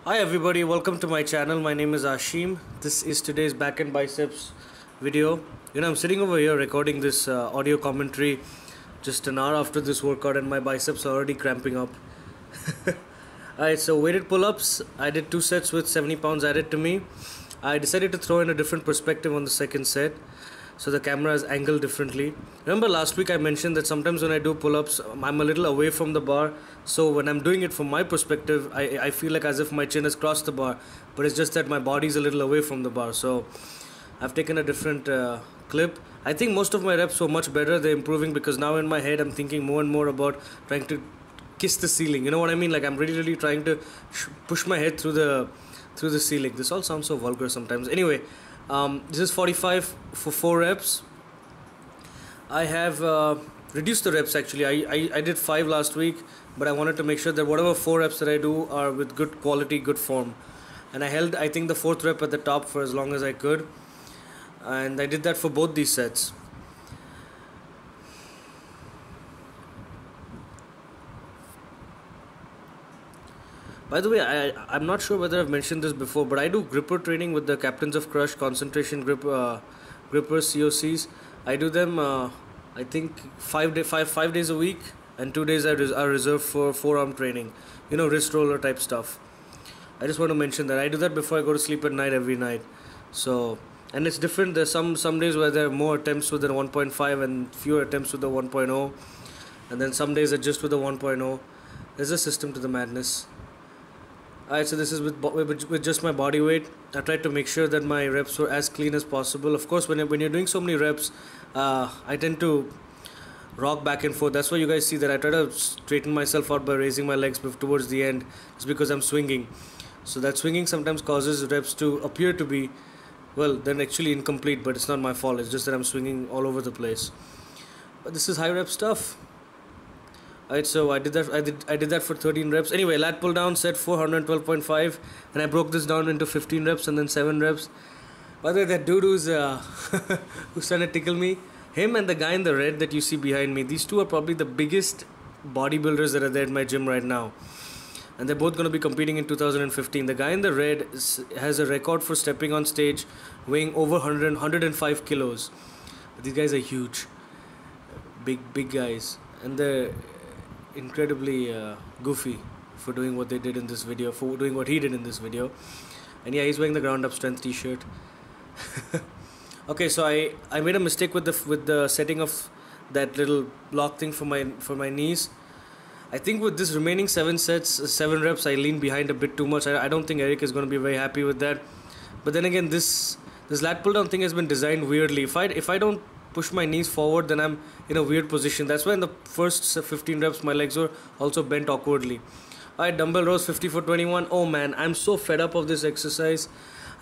Hi everybody, welcome to my channel. My name is Ashim. This is today's back and biceps video. I'm sitting over here recording this audio commentary just an hour after this workout and my biceps are already cramping up. Alright, so weighted pull-ups. I did 2 sets with 70 pounds added to me. I decided to throw in a different perspective on the second set, so the camera is angled differently. Remember last week I mentioned that sometimes when I do pull-ups I'm a little away from the bar, so when I'm doing it from my perspective I feel like as if my chin has crossed the bar, but it's just that my body's a little away from the bar. So I've taken a different clip. I think most of my reps were much better. They're improving because now in my head I'm thinking more and more about trying to kiss the ceiling. You know what I mean? Like I'm really trying to push my head through the ceiling. This all sounds so vulgar sometimes. Anyway, this is 45 for 4 reps. I have reduced the reps actually. I did 5 last week, but I wanted to make sure that whatever 4 reps that I do are with good quality, good form. And I held, I think, the 4th rep at the top for as long as I could. And I did that for both these sets. By the way, I'm not sure whether I've mentioned this before, but I do gripper training with the Captains of Crush concentration grippers, COCs. I do them, I think, 5 days a week, and 2 days are reserved for forearm training. Wrist roller type stuff. I just want to mention that I do that before I go to sleep at night every night. So, and it's different. There's some days where there are more attempts with the 1.5 and fewer attempts with the 1.0, and then some days are just with the 1.0. There's a system to the madness. Alright, so this is with just my body weight. I tried to make sure that my reps were as clean as possible. Of course, when you're doing so many reps, I tend to rock back and forth. That's why you guys see that I try to straighten myself out by raising my legs towards the end. It's because I'm swinging. So that swinging sometimes causes reps to appear to be, well, then actually incomplete, but it's not my fault. It's just that I'm swinging all over the place. But this is high rep stuff. Alright, so I did that for 13 reps. Anyway, lat pull down set 412.5, and I broke this down into 15 reps and then 7 reps. By the way, that dude who's trying to tickle me, him and the guy in the red that you see behind me, these two are probably the biggest bodybuilders that are there in my gym right now. And they're both going to be competing in 2015. The guy in the red has a record for stepping on stage weighing over 105 kilos. These guys are huge. Big guys. And they're incredibly goofy for doing what they did in this video, for doing what he did in this video. And yeah, he's wearing the ground up strength t-shirt. Okay, so I made a mistake with the setting of that little block thing for my knees. I think with this remaining 7 reps, I leaned behind a bit too much. I don't think Eric is going to be very happy with that. But then again, this lat pull down thing has been designed weirdly. If I don't push my knees forward, then I'm in a weird position. That's why in the first 15 reps my legs were also bent awkwardly. Alright, dumbbell rows 50 for 21. Oh man, I'm so fed up of this exercise.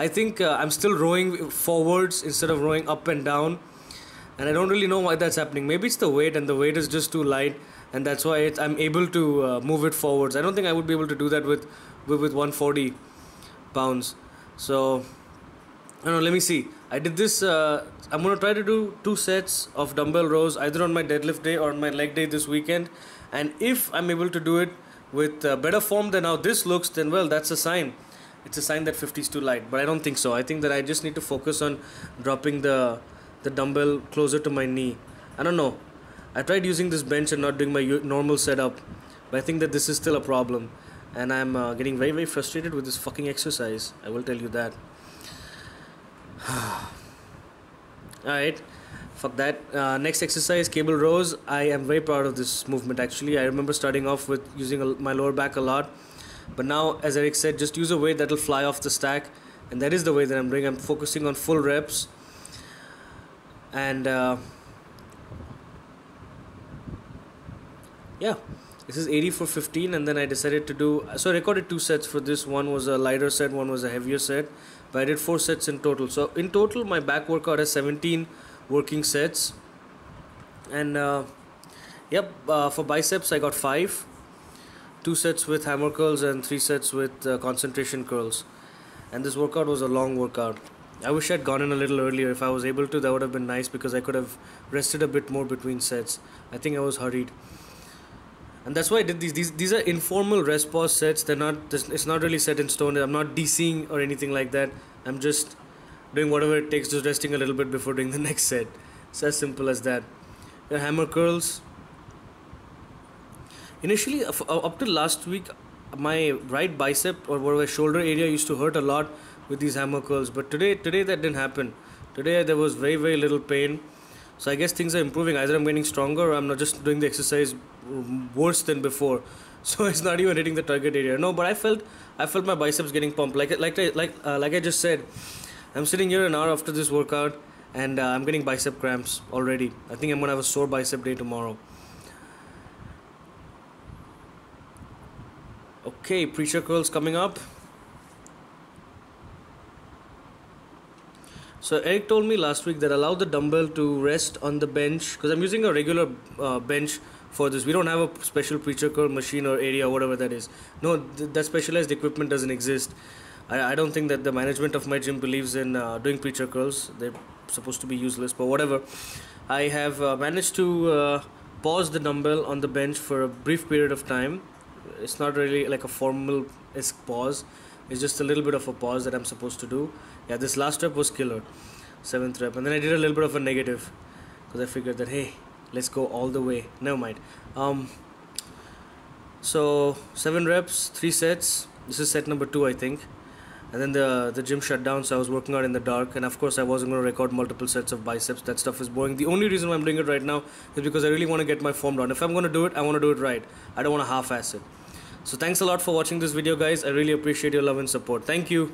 I think I'm still rowing forwards instead of rowing up and down, and I don't really know why that's happening. Maybe it's the weight, and the weight is just too light, and that's why I'm able to move it forwards. I don't think I would be able to do that with 140 pounds. So I don't know, let me see. I did this, I'm going to try to do 2 sets of dumbbell rows either on my deadlift day or on my leg day this weekend. And if I'm able to do it with better form than how this looks, then well, that's a sign. It's a sign that 50 is too light, but I don't think so. I think that I just need to focus on dropping the dumbbell closer to my knee. I don't know. I tried using this bench and not doing my normal setup, but I think that this is still a problem. And I'm getting very frustrated with this fucking exercise. I will tell you that. Alright, fuck that. Next exercise, cable rows. I am very proud of this movement actually. I remember starting off with using my lower back a lot, but now, as Eric said, just use a weight that will fly off the stack, and that is the way that I'm doing. I'm focusing on full reps, and yeah, this is 80 for 15, and then I decided to do, so I recorded 2 sets for this. One was a lighter set, one was a heavier set, but I did 4 sets in total. So in total my back workout has 17 working sets, and for biceps I got 5, 2 sets with hammer curls and 3 sets with concentration curls. And this workout was a long workout. I wish I'd gone in a little earlier. If I was able to, that would have been nice, because I could have rested a bit more between sets. I think I was hurried. And that's why I did these are informal rest pause sets. They're not, it's not really set in stone. I'm not DCing or anything like that. I'm just doing whatever it takes, just resting a little bit before doing the next set. It's as simple as that. The hammer curls. Initially, up to last week, my right bicep or whatever shoulder area used to hurt a lot with these hammer curls. But today that didn't happen. Today there was very little pain. So I guess things are improving. Either I'm getting stronger or I'm not just doing the exercise worse than before. So it's not even hitting the target area. No, but I felt my biceps getting pumped. Like I just said, I'm sitting here an hour after this workout and I'm getting bicep cramps already. I think I'm gonna have a sore bicep day tomorrow. Okay, preacher curls coming up. So Eric told me last week that allow the dumbbell to rest on the bench, because I'm using a regular bench for this. We don't have a special preacher curl machine or area or whatever that is. No, that specialized equipment doesn't exist. I don't think that the management of my gym believes in doing preacher curls. They're supposed to be useless, but whatever. I have managed to pause the dumbbell on the bench for a brief period of time. It's not really like a formal-esque pause. It's just a little bit of a pause that I'm supposed to do. Yeah, this last rep was killer, 7th rep, and then I did a little bit of a negative because I figured that, hey, let's go all the way. Never mind. So 7 reps, 3 sets. This is set number 2, I think. And then the gym shut down, so I was working out in the dark. And of course, I wasn't going to record multiple sets of biceps. That stuff is boring. The only reason why I'm doing it right now is because I really want to get my form down. If I'm going to do it, I want to do it right. I don't want to half-ass it. So thanks a lot for watching this video, guys. I really appreciate your love and support. Thank you.